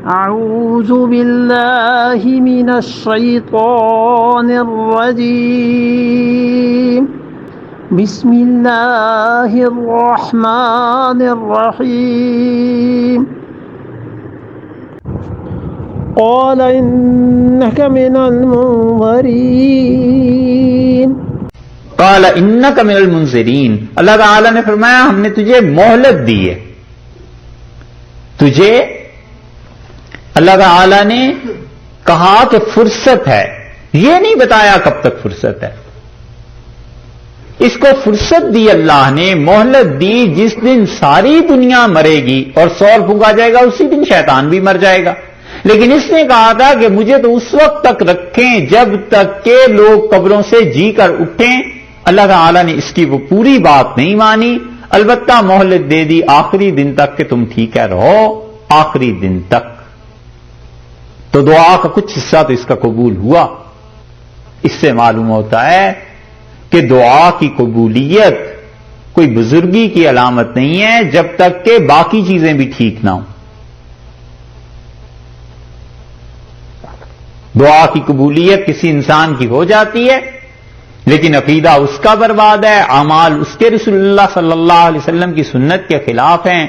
أعوذ بالله من الشيطان الرجيم بسم الله الرحمن الرحيم قال إنك من المنظرين قال انک من المنذرین، اللہ تعالی نے فرمایا ہم نے تجھے مہلت دی ہے. تجھے اللہ تعالی نے کہا کہ فرصت ہے، یہ نہیں بتایا کب تک فرصت ہے. اس کو فرصت دی اللہ نے، مہلت دی. جس دن ساری دنیا مرے گی اور سور پھونکا جائے گا اسی دن شیطان بھی مر جائے گا. لیکن اس نے کہا تھا کہ مجھے تو اس وقت تک رکھیں جب تک کہ لوگ قبروں سے جی کر اٹھیں. اللہ تعالی نے اس کی وہ پوری بات نہیں مانی، البتہ مہلت دے دی آخری دن تک کہ تم ٹھیک ہے رہو، آخری دن تک. تو دعا کا کچھ حصہ تو اس کا قبول ہوا. اس سے معلوم ہوتا ہے کہ دعا کی قبولیت کوئی بزرگی کی علامت نہیں ہے جب تک کہ باقی چیزیں بھی ٹھیک نہ ہوں. دعا کی قبولیت کسی انسان کی ہو جاتی ہے لیکن عقیدہ اس کا برباد ہے، اعمال اس کے رسول اللہ صلی اللہ علیہ وسلم کی سنت کے خلاف ہیں،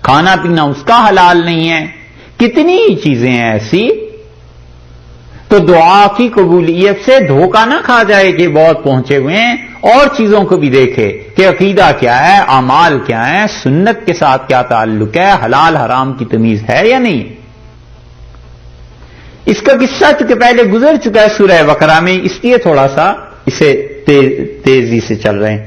کھانا پینا اس کا حلال نہیں ہے، کتنی چیزیں ہیں ایسی. تو دعا کی قبولیت سے دھوکہ نہ کھا جائے کہ بہت پہنچے ہوئے ہیں، اور چیزوں کو بھی دیکھے کہ عقیدہ کیا ہے، اعمال کیا ہے، سنت کے ساتھ کیا تعلق ہے، حلال حرام کی تمیز ہے یا نہیں. اس کا قصہ چونکہ پہلے گزر چکا ہے سورہ بقرہ میں، اس لیے تھوڑا سا اسے تیزی سے چل رہے ہیں.